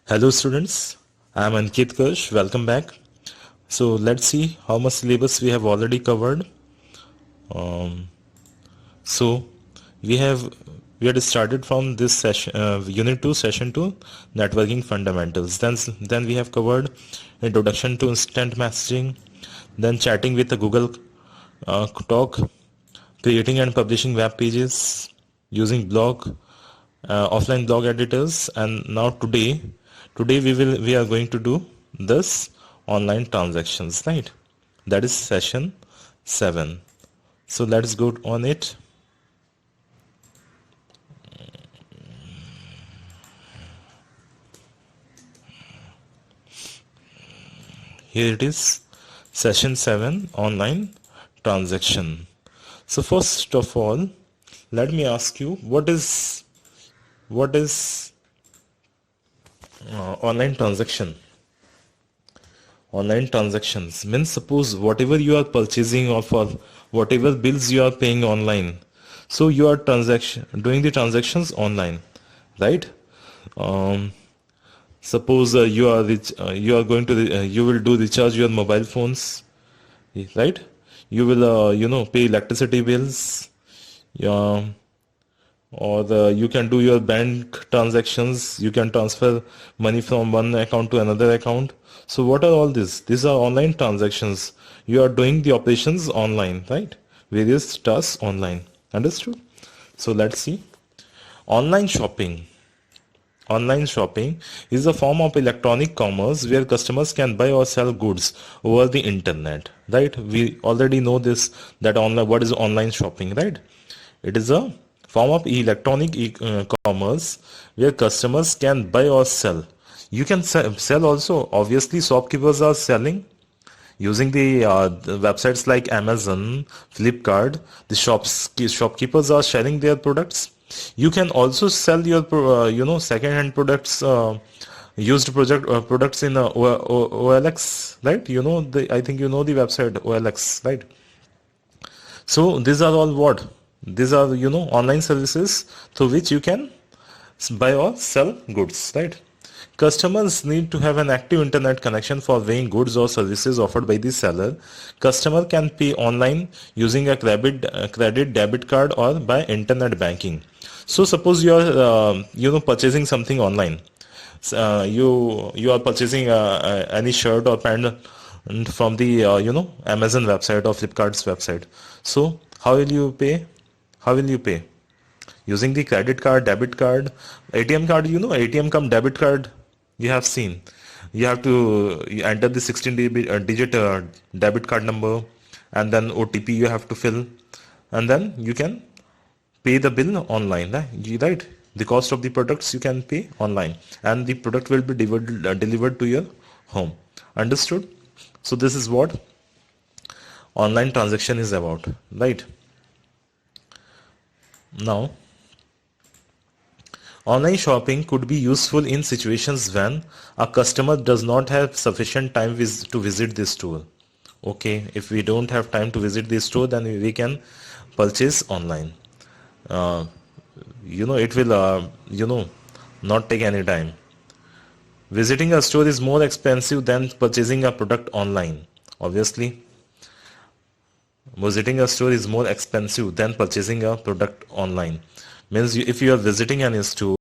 Hello students, I am Ankit Kirsch. Welcome back. So let's see how much syllabus we have already covered. Um, so we have we had started from this session, Unit 2, Session 2, Networking Fundamentals. Then we have covered Introduction to Instant Messaging, then chatting with the Google Talk, creating and publishing web pages using offline blog editors, and now today we are going to do this online transactions, right? That is session 7. So let's go on it. Here it is, session 7, online transaction. So first of all, let me ask you, what is online transaction? Online transactions means, suppose whatever you are purchasing or for whatever bills you are paying online, so you are transaction doing the transactions online, right? um, Suppose you are going to you will do recharge your mobile phones, right? You will pay electricity bills, yeah, or you can do your bank transactions. You can transfer money from one account to another account. So what are all these are online transactions. You are doing the operations online, right? Various tasks online. Understood? So let's see. Online shopping. Online shopping is a form of electronic commerce where customers can buy or sell goods over the internet, right? We already know this, that online, what is online shopping, right? It is a form of electronic commerce where customers can buy or sell. You can sell also. Obviously, shopkeepers are selling using the websites like Amazon, Flipkart. The shopkeepers are selling their products. You can also sell your second-hand products, used products in OLX, right? I think you know the website OLX, right? So these are all what? These are online services through which you can buy or sell goods, right? Customers need to have an active internet connection for buying goods or services offered by the seller. Customer can pay online using a credit debit card or by internet banking. So suppose you are purchasing something online. You are purchasing any shirt or pant from the Amazon website or Flipkart's website. So how will you pay? How will you pay? Using the credit card, debit card, ATM card, ATM come debit card, you have seen. You enter the 16 digit debit card number, and then OTP you have to fill, and then you can pay the bill online, right? Right? The cost of the products you can pay online, and the product will be delivered to your home. Understood? So this is what online transaction is about, right? Now, online shopping could be useful in situations when a customer does not have sufficient time to visit the store. Okay, if we don't have time to visit the store, then we can purchase online. Uh, it will, not take any time. Visiting a store is more expensive than purchasing a product online. Obviously, visiting a store is more expensive than purchasing a product online. Means if you are visiting any store,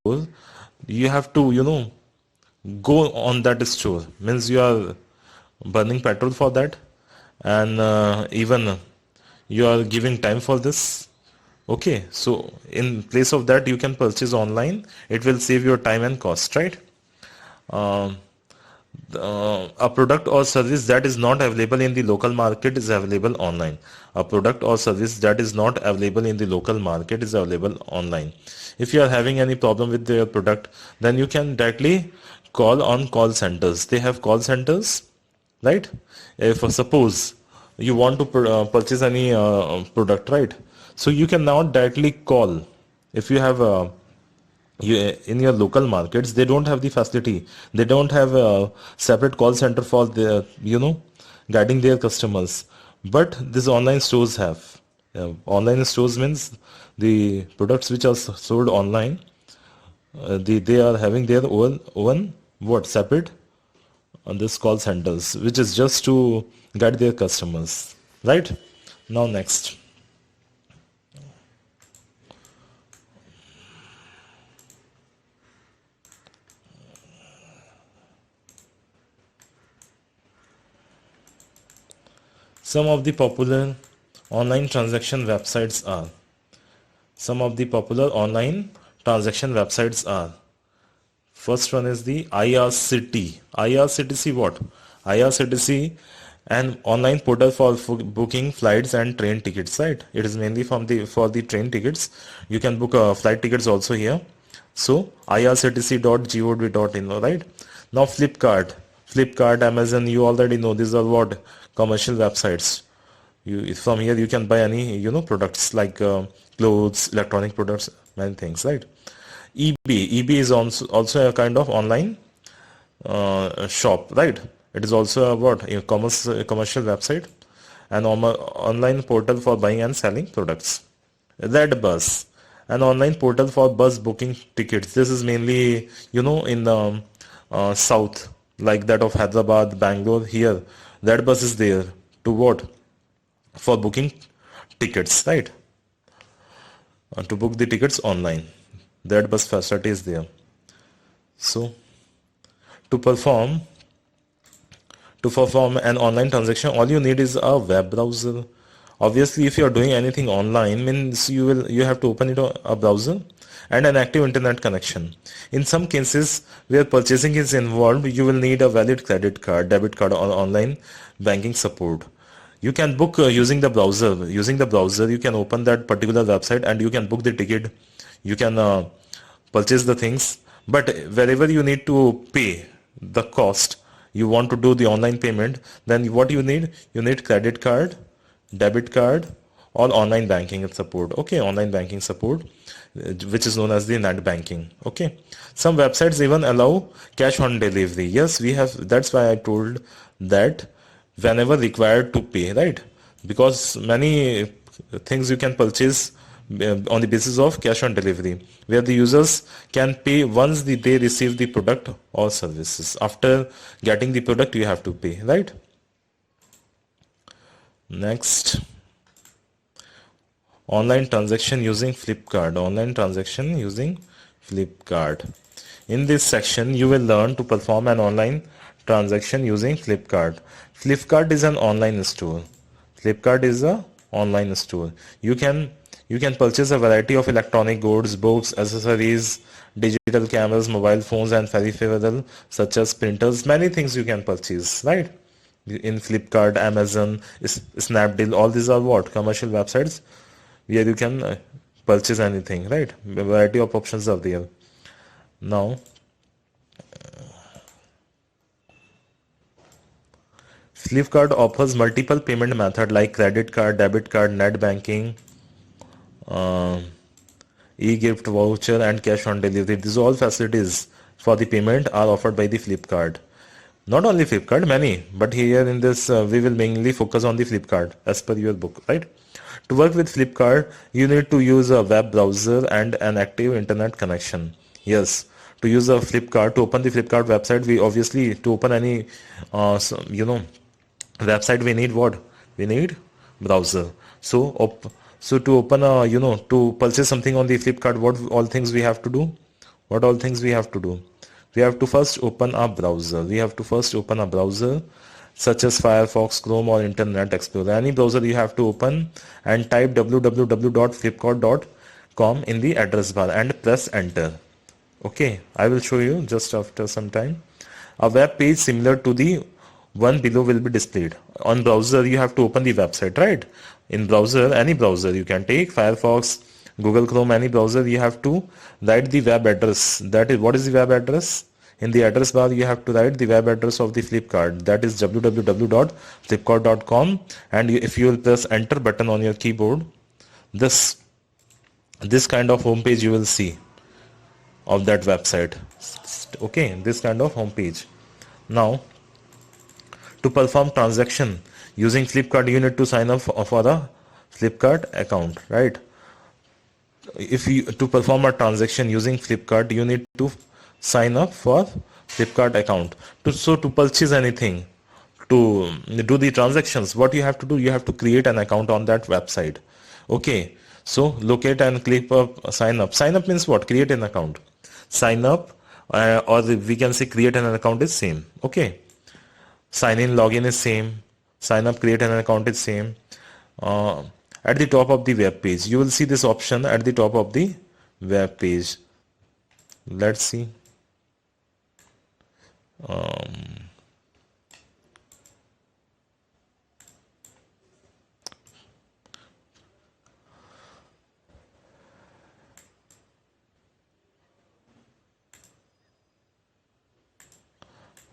you have to go on that store. Means you are burning petrol for that, and even you are giving time for this. Okay, so in place of that, you can purchase online. It will save your time and cost, right? Um, a product or service that is not available in the local market is available online. A product or service that is not available in the local market is available online. If you are having any problem with your product, then you can directly call on call centers. They have call centers, right? If suppose you want to purchase any product, right? So you can now directly call. If you have in your local markets, they don't have the facility. They don't have a separate call center for the guiding their customers. But these online stores have. Online stores means the products which are sold online. They are having their own what separate this call centers, which is just to guide their customers, right? Now next, some of the popular online transaction websites are some of the popular online transaction websites are first one is the IRCT. IRCTC what? IRCTC, an online portal for booking flights and train tickets, right? It is mainly for the train tickets. You can book flight tickets also here. So irctc.gov.in, right? Now Flipkart, Amazon, you already know these are what commercial websites. From here you can buy any products like clothes, electronic products, many things, right? eBay is also a kind of online shop, right? It is also a what a commercial website, an online portal for buying and selling products. Redbus, an online portal for bus booking tickets. This is mainly in the south, like that of Hyderabad, Bangalore. Here Redbus is there to what, for booking tickets, right? To book the tickets online. That bus facility is there. So to perform an online transaction, all you need is a web browser. Obviously, if you are doing anything online, means you have to open it on a browser and an active internet connection. In some cases where purchasing is involved, you will need a valid credit card, debit card, or online banking support. You can book using the browser. Using the browser, you can open that particular website and you can book the ticket. You can purchase the things. But wherever you need to pay the cost, you want to do the online payment, then what you need? You need credit card, debit card, or online banking support. Okay, online banking support, which is known as the net banking. Okay, some websites even allow cash on delivery. Yes, we have. That's why I told that whenever required to pay, right? Because many things you can purchase on the basis of cash on delivery, where the users can pay once they receive the product or services. After getting the product, you have to pay, right? Next, online transaction using Flipkart. Online transaction using Flipkart. In this section, you will learn to perform an online transaction using Flipkart. Flipkart is an online store. Flipkart is a online store. You can purchase a variety of electronic goods, books, accessories, digital cameras, mobile phones, and peripherals such as printers. Many things you can purchase, right? In Flipkart, Amazon, Snapdeal, all these are what? Commercial websites where you can purchase anything, right? A variety of options are there. Now, Flipkart offers multiple payment methods like credit card, debit card, net banking, e-gift voucher, and cash on delivery. These all facilities for the payment are offered by the Flipkart. Not only Flipkart, many, but here in this we will mainly focus on the Flipkart as per your book, right? To work with Flipkart, you need to use a web browser and an active internet connection. Yes, to use a Flipkart, to open the Flipkart website, we obviously, to open any website, we need what? We need browser. So to open a to purchase something on the Flipkart, what all things we have to do? What all things we have to do? We have to first open a browser. Such as Firefox, Chrome, or Internet Explorer. Any browser you have to open and type www.flipkart.com in the address bar and press enter. Okay, I will show you just after some time. A web page similar to the one below will be displayed. On browser, you have to open the website, right? In browser, any browser you can take, Firefox, Google Chrome, any browser, you have to write the web address. That is, what is the web address? In the address bar, you have to write the web address of the Flipkart. That is www.flipkart.com. And if you will press enter button on your keyboard, this kind of homepage you will see of that website. Okay, this kind of homepage. Now, to perform transaction using Flipkart, you need to sign up for a Flipkart account, right? To perform a transaction using Flipkart, you need to sign up for Flipkart account. To purchase anything, to do the transactions, what you have to do, you have to create an account on that website. Okay, so locate and click up sign up. Sign up means what? Create an account. Sign up, we can say create an account is same. Okay, sign in, login is same. Sign up, create an account is same. uh, at the top of the web page you will see this option at the top of the web page. Let's see. um,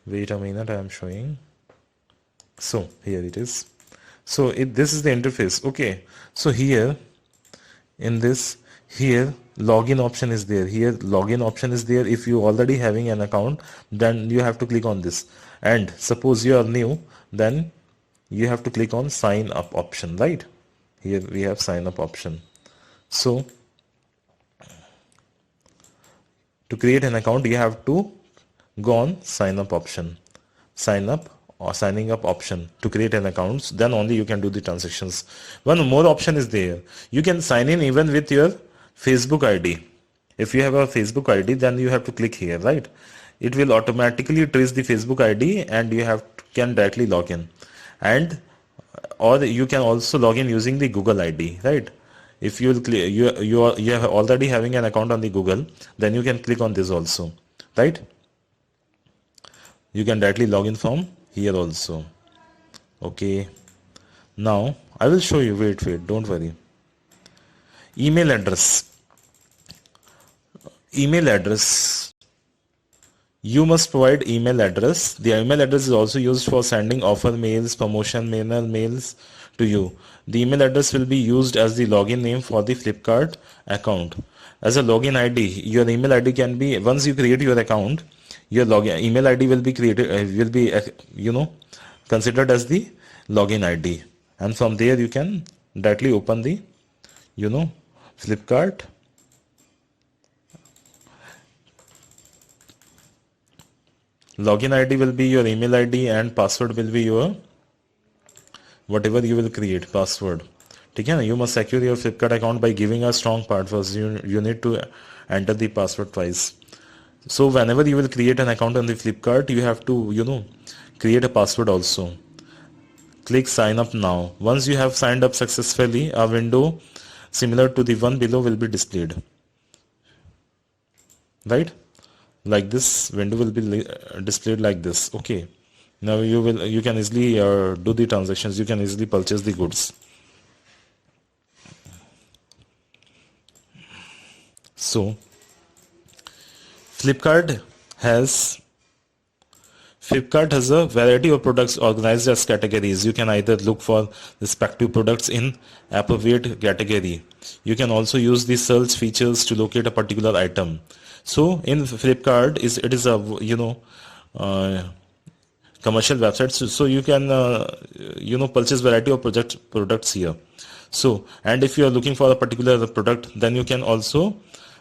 Wait a minute, I am showing. So here it is. So this is the interface. Okay, so here in this, here login option is there. Here login option is there. If you already having an account, then you have to click on this. And suppose you are new, then you have to click on sign up option, right? Here we have sign up option. So to create an account, you have to go on sign up option. Sign up or signing up option to create an account, then only you can do the transactions. One more option is there. You can sign in even with your Facebook ID. If you have a Facebook ID, then you have to click here, right? It will automatically trace the Facebook ID and you can directly log in. And or you can also log in using the Google ID, right? If you are already having an account on the Google, then you can click on this also, right? You can directly log in from here also. Okay, now I will show you. Wait, don't worry. Email address. You must provide email address. The email address is also used for sending offer mails, promotion mails to you. The email address will be used as the login name for the Flipkart account. As a login ID, your email ID can be, once you create your account, your login email ID will be created, considered as the login ID. And from there you can directly open the, Flipkart. Login ID will be your email ID and password will be your whatever you will create password. Okay, you must secure your Flipkart account by giving a strong password. You need to enter the password twice. So whenever you will create an account on the Flipkart, you have to create a password also. Click sign up now. Once you have signed up successfully, a window similar to the one below will be displayed, right? Like this window will be displayed like this. Okay, now you can easily do the transactions. You can easily purchase the goods. So Flipkart has a variety of products organized as categories. You can either look for respective products in appropriate category. You can also use the search features to locate a particular item. So in Flipkart, it is a commercial website. So you can purchase variety of products here. So, and if you are looking for a particular product, then you can also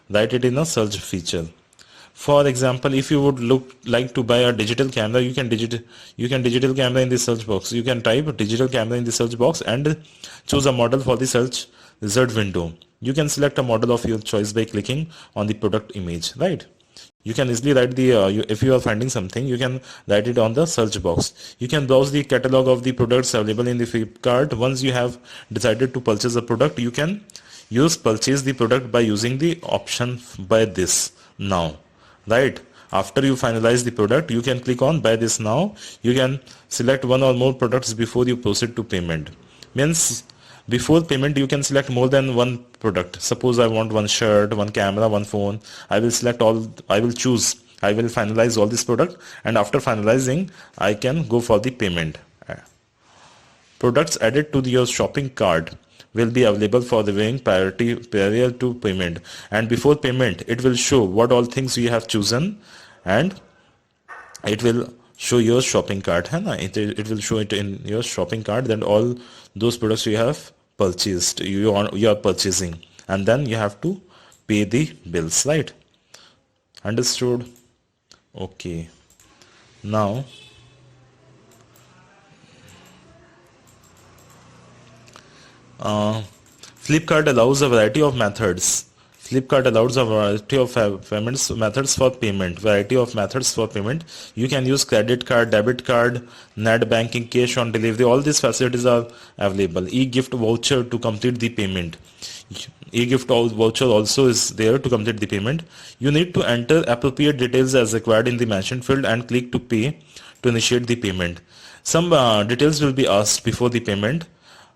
write it in a search feature. For example, if you would like to buy a digital camera, you can digital camera in the search box. You can type digital camera in the search box and choose a model for the search result window. You can select a model of your choice by clicking on the product image, right? You can easily write if you are finding something, you can write it on the search box. You can browse the catalog of the products available in the Flipkart. Once you have decided to purchase a product, you can purchase the product by using the option buy this now, right? After you finalize the product, you can click on buy this now. You can select one or more products before you proceed to payment. Means before payment, you can select more than one product. Suppose I want one shirt, one camera, one phone. I will finalize all this product, and after finalizing, I can go for the payment. Products added to your shopping cart will be available for the viewing prior to payment, and before payment it will show what all things you have chosen, and it will show your shopping cart. It will show it in your shopping cart, then all those products you have purchased, you are purchasing, and then you have to pay the bills, right? Understood? Okay, now uh, Flipkart allows a variety of methods. Flipkart allows a variety of payments methods for payment. Variety of methods for payment. You can use credit card, debit card, net banking, cash on delivery. All these facilities are available. E-gift voucher to complete the payment. E-gift voucher also is there to complete the payment. You need to enter appropriate details as required in the mentioned field and click to pay to initiate the payment. Some details will be asked before the payment,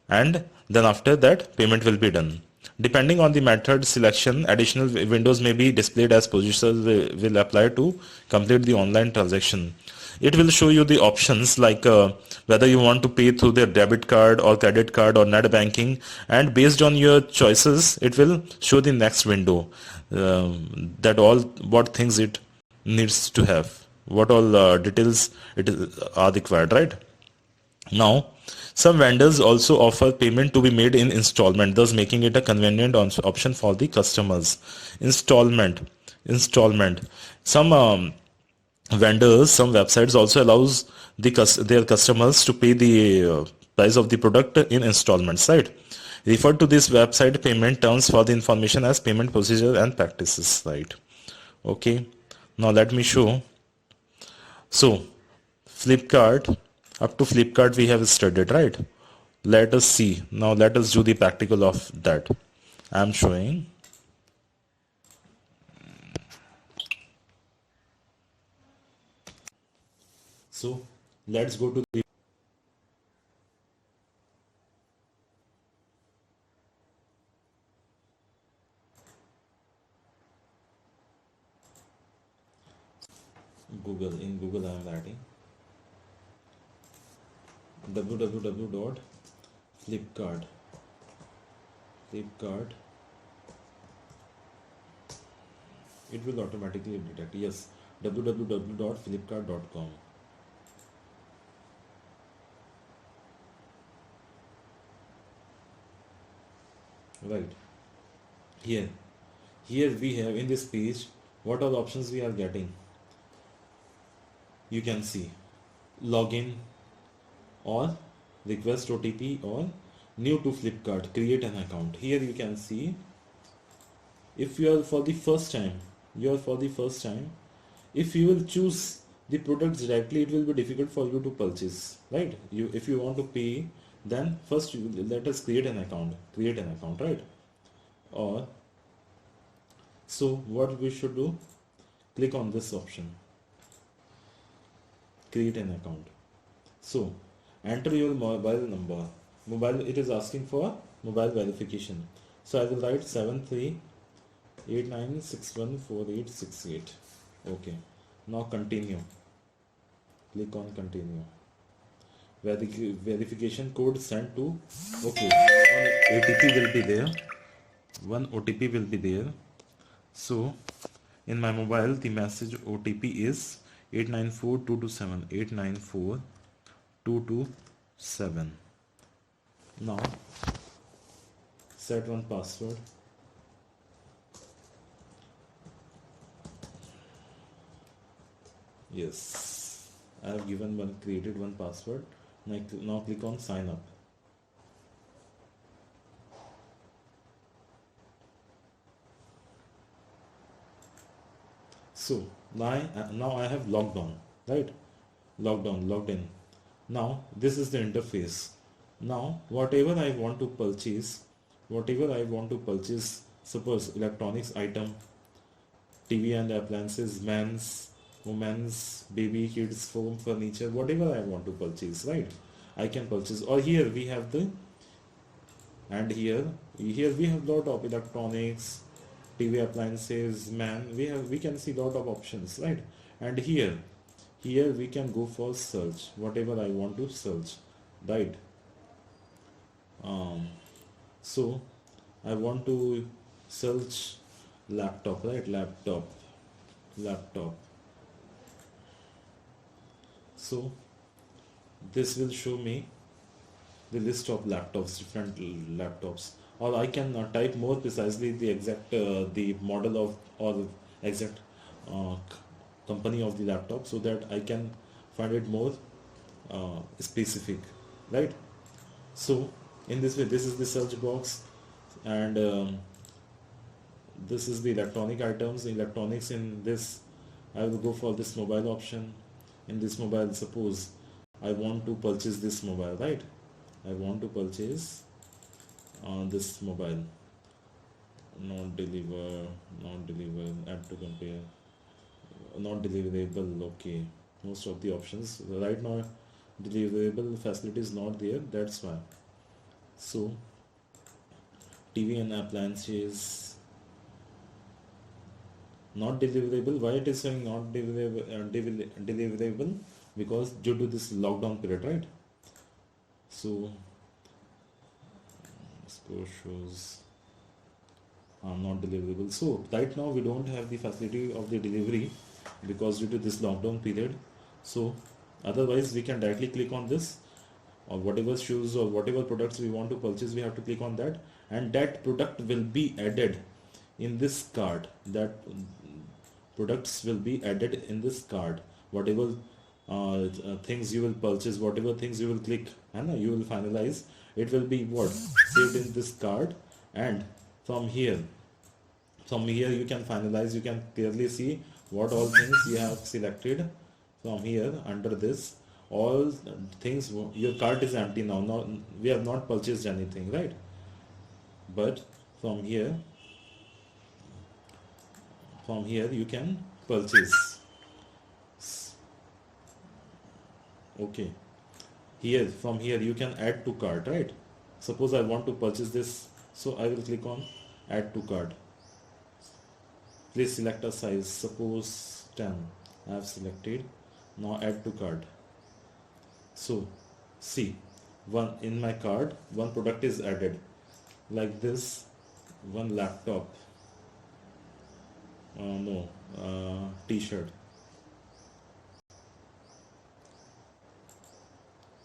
and then after that payment will be done. Depending on the method selection, additional windows may be displayed as procedures will apply to complete the online transaction. It will show you the options like whether you want to pay through their debit card or credit card or net banking, and based on your choices it will show the next window, that all what things it needs to have, what all details are required, right? Now, some vendors also offer payment to be made in installment, thus making it a convenient option for the customers. Installment. Some vendors, some websites also allows their customers to pay the price of the product in installments, right? Refer to this website payment terms for the information as payment procedure and practices, right? Okay. Now let me show. So Flipkart, up to Flipkart we have studied, right? Let us see. Now let us do the practical of that. I am showing. So let's go to the Google. In Google I am writing www.flipkart. Flipkart. It will automatically detect. Yes, www.flipkart.com. Right. Here we have in this page what all options we are getting. You can see login or request OTP or new to Flipkart, create an account. Here you can see if you are for the first time, if you will choose the products directly, it will be difficult for you to purchase, right? If you want to pay, then first let us create an account, right? Or so what we should do, click on this option, create an account. So enter your mobile number. It is asking for mobile verification. So I will write 7389614868. Okay. Now continue. Click on continue. Verification code sent to. Okay. One OTP will be there. So in my mobile the message OTP is 894227. 894227. Now set one password. Yes, I have created one password. Now click on sign up. So now I have logged on, right? Logged in. Now this is the interface. Now whatever I want to purchase, suppose electronics item, TV and appliances, men's, women's, baby, kids, home furniture, whatever I want to purchase, right? I can purchase. Or here we have here we have lot of electronics, TV, appliances, we can see lot of options, right? And here we can go for search, whatever I want to search, right? So I want to search laptop, right? Laptop. So this will show me the list of different laptops, or I can type more precisely the exact the model of, or exact company of the laptop, so that I can find it more specific, right? So in this way, this is the search box, and this is the electronic items, electronics. In this, I will go for this mobile option. In this mobile, suppose I want to purchase this mobile, right? I want to purchase this mobile. Not deliver, not deliver, add to compare, not deliverable. Okay, most of the options right now, deliverable facility is not there, that's why. So TV and appliances, not deliverable. Why it is saying not deliverable? Because due to this lockdown period, right? So score shows not deliverable. So right now we don't have the facility of the delivery because due to this lockdown period. So otherwise we can directly click on this, or whatever shoes or whatever products we want to purchase, we have to click on that, and that product will be added in this cart. That products will be added in this card. Whatever things you will purchase, whatever things you will click and you will finalize, it will be what saved in this card. And from here you can finalize, you can clearly see what all things you have selected. From here under this, all things, your cart is empty now. Not, we have not purchased anything, right? But from here you can purchase. Okay, here from here you can add to cart, right? Suppose I want to purchase this, so I will click on add to cart. Please select a size, suppose 10 I have selected. Now add to cart. So see, one in my cart, one product is added, like this, one laptop, t-shirt.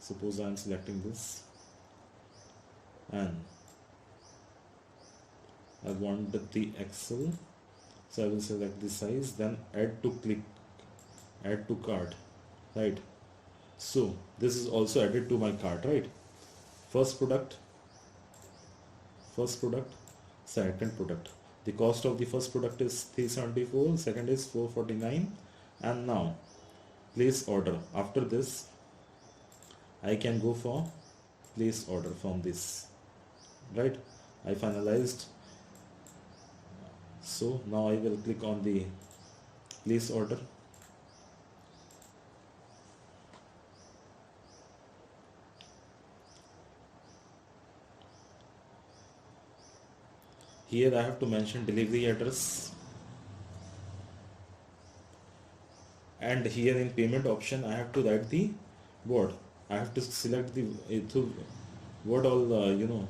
Suppose I am selecting this and I want the XL, so I will select the size, then add to cart, right? So this is also added to my cart, right? First product, second product. The cost of the first product is 374, second is 449, and now place order. After this I can go for place order from this, right? I finalized. So now I will click on the place order. Here I have to mention delivery address, and here in payment option I have to write the word. I have to select the what all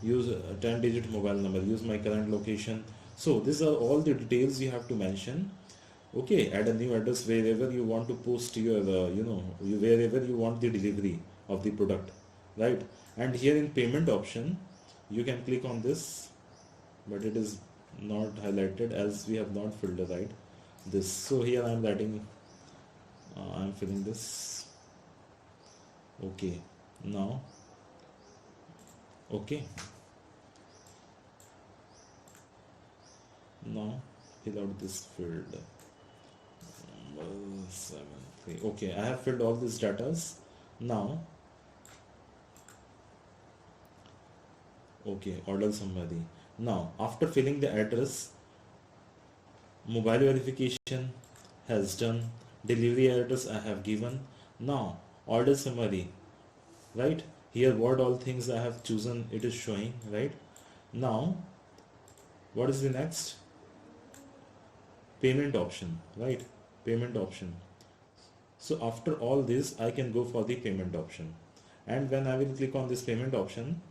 use a 10-digit mobile number, use my current location. So these are all the details you have to mention. Okay, add a new address wherever you want to post your wherever you want the delivery of the product, right? And here in payment option you can click on this, but it is not highlighted as we have not filled right this. So here I am writing, I am filling this. Okay, now okay, now fill out this field. 73. Okay, I have filled all these datas. Now okay, order summary. Now after filling the address, mobile verification has done, delivery address I have given. Now order summary, right? Here what all things I have chosen, it is showing, right? Now what is the next? Payment option, right? Payment option. So after all this I can go for the payment option, and when I will click on this payment option,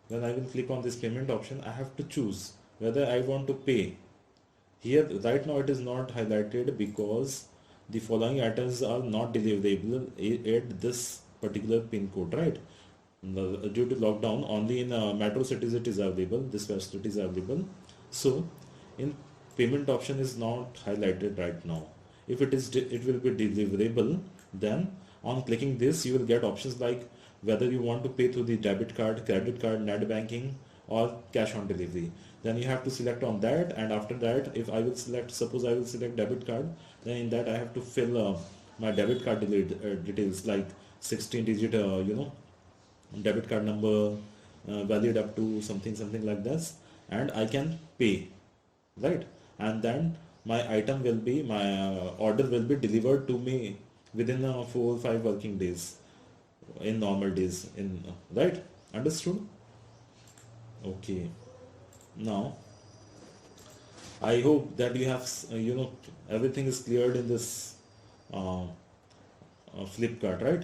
I have to choose whether I want to pay. Here right now it is not highlighted because the following items are not deliverable at this particular pin code, right? Due to lockdown, only in metro cities it is available, this facility is available. So in payment option is not highlighted right now. If it will be deliverable, then on clicking this you will get options like whether you want to pay through the debit card, credit card, net banking, or cash on delivery. Then you have to select on that, and after that, if I will select, suppose I will select debit card, then in that I have to fill my debit card details like 16 digit debit card number, valid up to something like this, and I can pay, right? And then my item will be, my order will be delivered to me within 4 or 5 working days in normal days, in right? Understood? Okay. Now I hope that you have everything is cleared in this uh, Flipkart, right?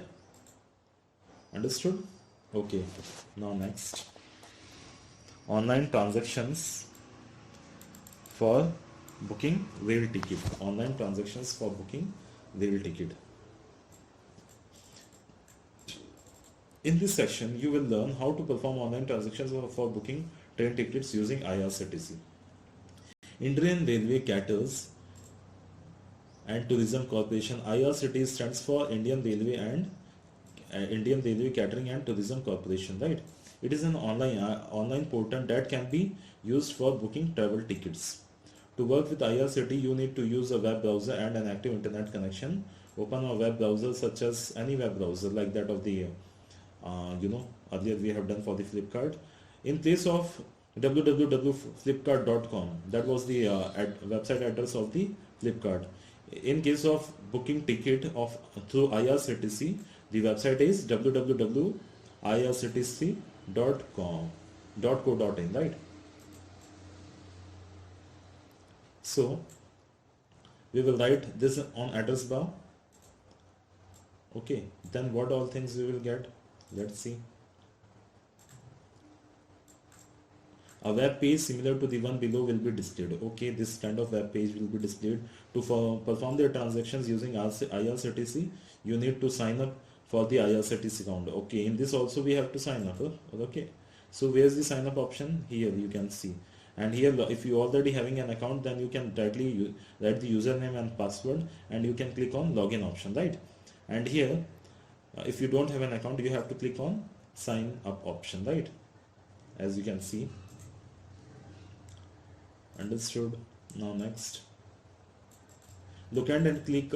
Understood? Okay. Now next, online transactions for booking rail ticket. Online transactions for booking rail ticket. In this section, you will learn how to perform online transactions for booking train tickets using IRCTC. Indian Railway caters and Tourism Corporation. IRCTC stands for Indian Railway and Indian Railway Catering and Tourism Corporation, right? It is an online portal that can be used for booking travel tickets. To work with IRCTC, you need to use a web browser and an active internet connection. Open a web browser such as any web browser like that of the earlier we have done for the Flipkart. In place of www.flipkart.com, that was the website address of the Flipkart. In case of booking ticket of through IRCTC, the website is www.irctc.com.co.in, right? So we will write this on address bar. Okay, then what all things we will get? Let's see. A web page similar to the one below will be displayed. Okay, this kind of web page will be displayed. To perform the transactions using IRCTC, you need to sign up for the IRCTC account. Okay, in this also we have to sign up. Okay, so where's the sign up option? Here you can see. And here, if you already having an account, then you can directly write the username and password, and you can click on login option, right? And here, if you don't have an account, you have to click on sign up option, right? As you can see. Understood? Now next, look at and click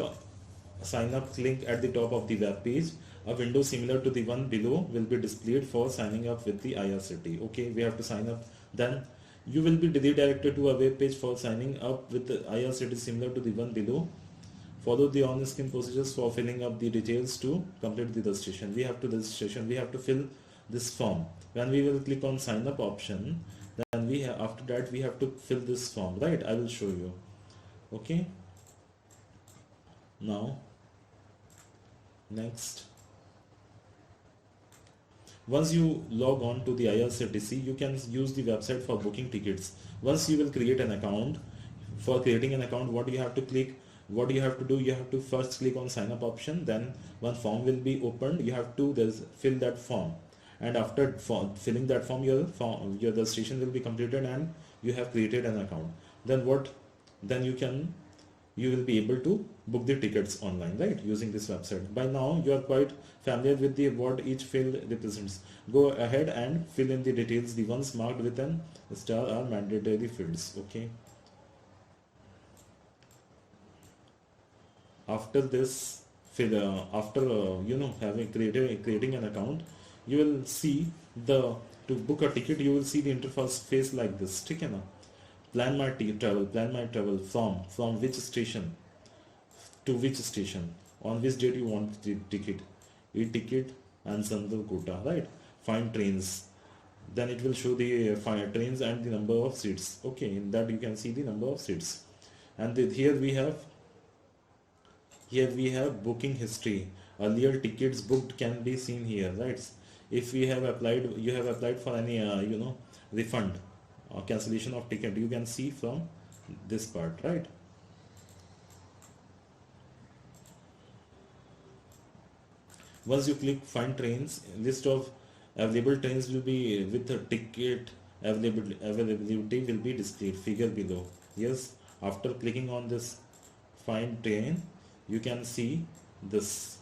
sign up link at the top of the web page. A window similar to the one below will be displayed for signing up with the IRCTC. Okay, we have to sign up. Then you will be redirected to a web page for signing up with the IRCTC similar to the one below. Follow the on-screen procedures for filling up the details to complete the registration. We have to fill this form. When we will click on sign up option, then after that we have to fill this form, right? I will show you. Okay, now next, once you log on to the IRCTC, you can use the website for booking tickets. Once you will create an account, for creating an account, what you have to do, you have to first click on sign up option. Then one form will be opened. You have to fill that form, and after filling that form, your registration will be completed and you have created an account. Then you will be able to book the tickets online, right, using this website. By now you are quite familiar with what each field represents. Go ahead and fill in the details. The ones marked with an star are mandatory fields. Okay, after this having creating an account, you will see to book a ticket, you will see the interface like this. ठीक है ना? Plan my travel from which station to which station, on which date you want the ticket, e-ticket and Sandal Kota, right? Find trains. Then it will show the trains and the number of seats. Okay, in that you can see the number of seats. And here we have booking history. Earlier tickets booked can be seen here, right? If you have applied for any refund or cancellation of ticket, you can see from this part, right? Once you click find trains, list of available trains will be with the ticket availability will be displayed, figure below. Yes, after clicking on this find train, you can see this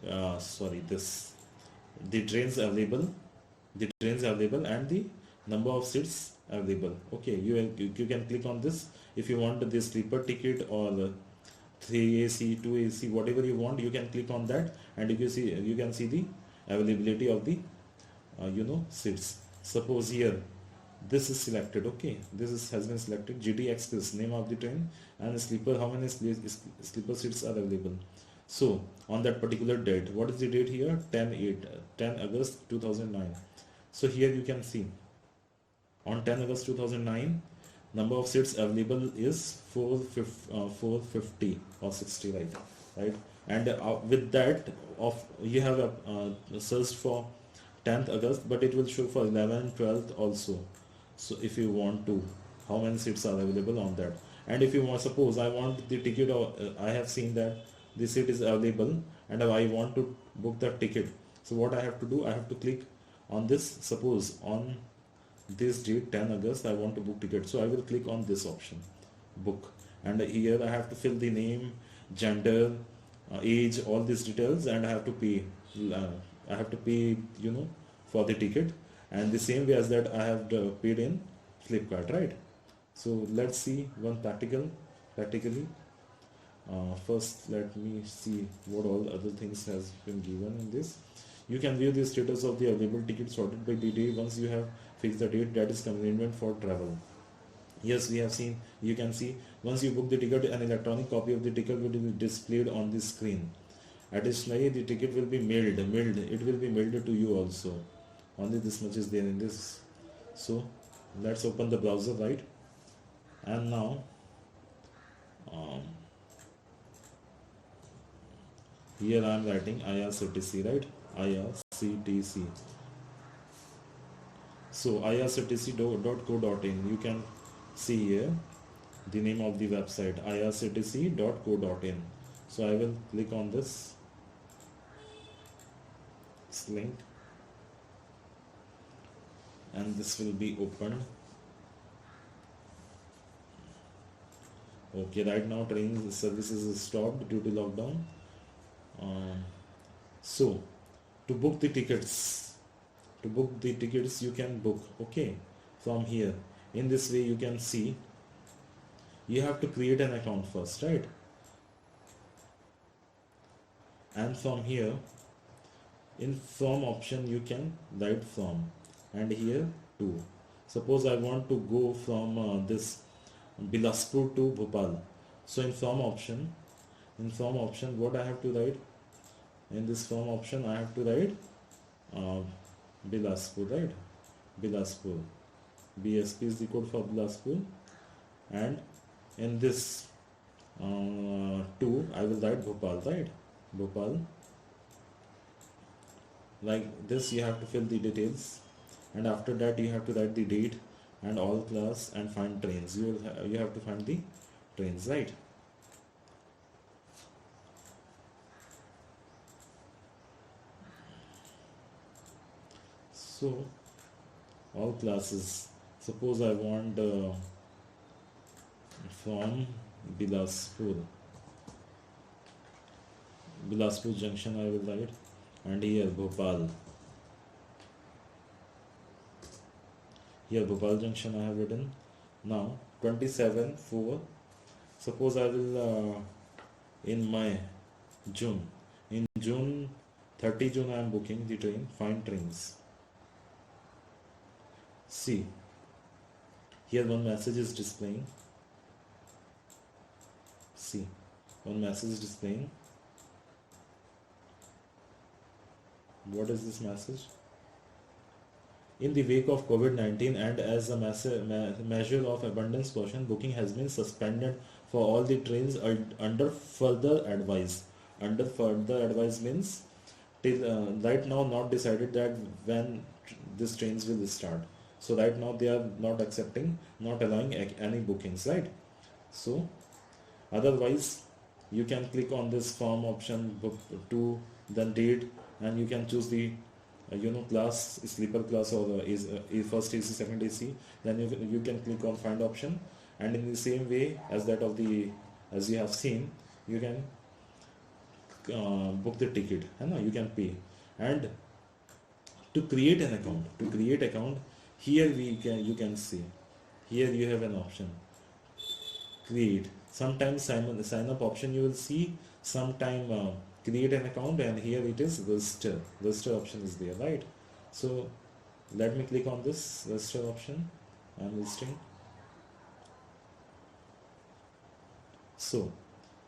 this the trains available, and the number of seats available. Okay, you can click on this. If you want the sleeper ticket or the 3AC 2AC, whatever you want, you can click on that, and you can see the availability of the seats. Suppose here this is selected. Okay, has been selected. GT Express, name of the train, and sleeper, how many sleeper seats are available. So on that particular date, what is the date here? 10 August 2009. So here you can see on 10 August 2009, number of seats available is 450 or 60, right? And with that, you have searched for 10th August, but it will show for 11th, 12th also. So if you want to, how many seats are available on that? And if you want, suppose I want the ticket, or I have seen that the seat is available and I want to book the ticket. So what I have to do, I have to click on this. Suppose on this date, 10 August, I want to book ticket. So I will click on this option, book, and here I have to fill the name, gender, age, all these details, and I have to pay. For the ticket, and the same way as that I have paid in Flipkart, right? So let's see one practically. First, let me see what all other things has been given in this. You can view the status of the available tickets sorted by the day once you have fixed the date that is convenient for travel. Yes, we have seen. You can see once you book the ticket, an electronic copy of the ticket will be displayed on the screen. Additionally, the ticket will be mailed. It will be mailed to you also. Only this much is there in this. So let's open the browser, right? And now here I am writing IRCTC, right? IRCTC. So irctc.co.in. You can see here the name of the website, irctc.co.in. So I will click on this link, and this will be opened. Okay, right now train services is stopped due to lockdown. So to book the tickets, you can book, okay, from here. In this way, you can see you have to create an account first, right? And from here, in from option, you can write from, and here to. Suppose I want to go from this Bilaspur to Bhopal. So in from option, what I have to write? In this from option, I have to write Bilaspur, right? Bilaspur. BSP is the code for Bilaspur. And in this to, I will write Bhopal, right? Bhopal. Like this, you have to fill the details, and after that you have to write the date and all class and find trains. You have to find the trains, right? So all classes. Suppose I want from Bilaspur junction, I will write, and here Bhopal. Here Bhopal junction I have written. Now 27/4. Suppose I will in June. In June, 30 June I am booking the train. Find trains. See, here one message is displaying. See, one message is displaying. What is this message? In the wake of COVID-19 and as a measure of abundance caution, booking has been suspended for all the trains under further advice. Under further advice means till right now not decided that when these trains will start. So right now they are not allowing any bookings, right? So otherwise you can click on this form option, book to, then date, and you can choose the class, sleeper class, or is first AC, second AC. Then you can click on find option, and in the same way as that of the as you have seen, you can book the ticket, है ना, you can pay. And to create an account, here you can see, here you have an option, create. Sometimes sign up option you will see, sometime create an account, and here it is register option is there, right? So let me click on this register option. I'm registering. So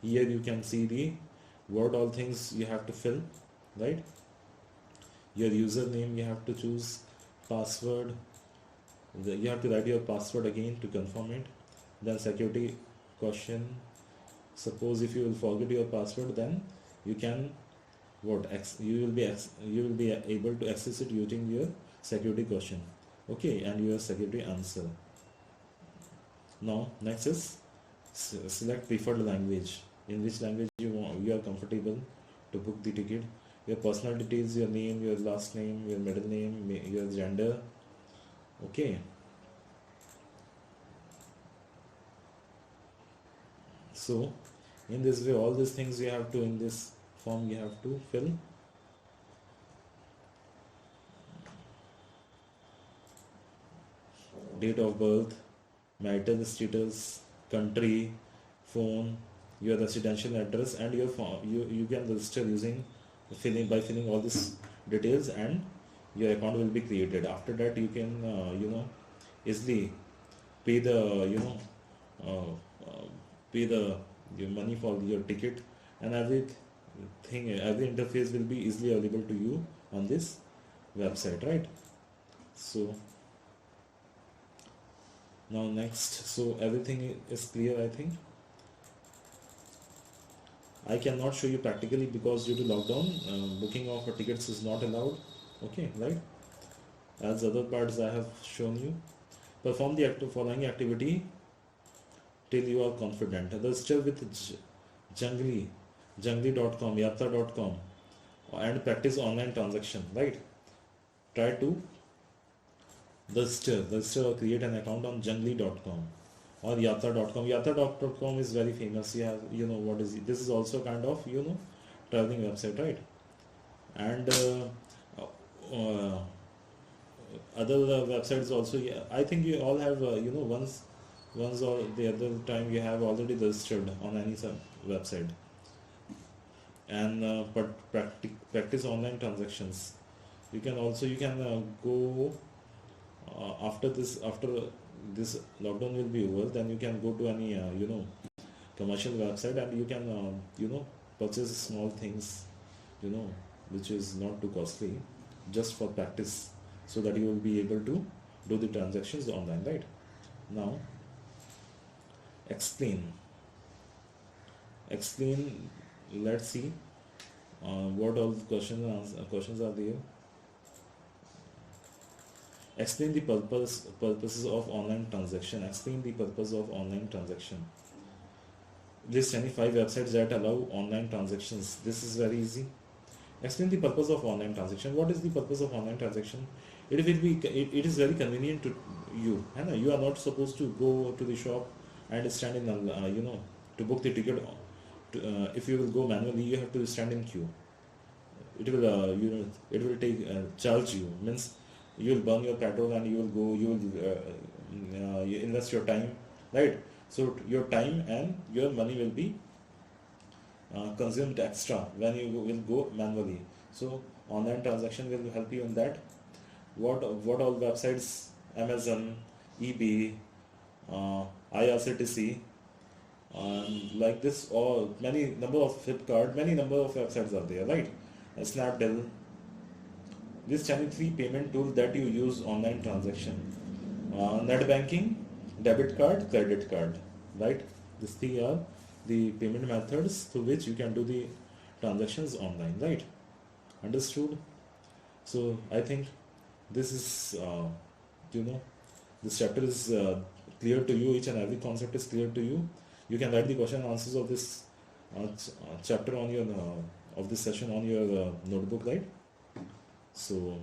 here you can see the what all things you have to fill, right? Your username you have to choose, password, you have to write your password again to confirm it, then security question. Suppose if you will forget your password, then you can you will be able to access it using your security question, okay, and your security answer. Now next is select preferred language, in which language you are comfortable to book the ticket. Your personal details, your name, your last name, your middle name, your gender, okay. So in this way, all these things you have to, in this form you have to fill. Date of birth, marital status, country, phone, your residential address, and your form. You can register using filling all these details, and your account will be created. After that, you can easily pay the pay the your money for your ticket, and every interface will be easily available to you on this website, right? So now next, so everything is clear, I think. I cannot show you practically because due to lockdown, booking of tickets is not allowed, okay, right? As other parts I have shown you. Perform the following activity till you are confident. Register with jungly.com, yatra.com, and practice online transaction, right? Try to register or create an account on jungly.com or yatra.com. Yatra.com is very famous. You know what is it? This is also kind of traveling website, right? And other websites also. Yeah, I think you all have once or the other time you have already registered on any website, and but practice online transactions. You can go after this lockdown will be over, then you can go to any commercial website, and you can purchase small things, which is not too costly, just for practice, so that you will be able to do the transactions online, right? Now explain, let's see what all the questions are there. Explain the purposes of online transaction. Explain the purpose of online transaction. List any 5 websites that allow online transactions. This is very easy. Explain the purpose of online transaction. What is the purpose of online transaction? It is very convenient to you. You are not supposed to go to the shop and stand in to book the ticket. If you will go manually, you have to stand in queue. It will take charge you, means you will burn your petrol, and you will you invest your time, right? So your time and your money will be consumed extra when you will go manually. So online transaction will help you in that. What all websites? Amazon, eBay, IRCTC, like this, or many number of Flipkart, many number of websites are there, right? Snapdeal. This channel 3 payment tool that you use online transaction. Net banking, debit card, credit card, right? These 3 are the payment methods through which you can do the transactions online, right? Understood? So I think this is this chapter is clear to you. Each and every concept is clear to you. You can write the question and answers of this chapter on your of this session on your notebook, right? So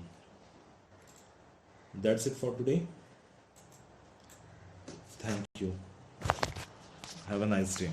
that's it for today. Thank you. Have a nice day.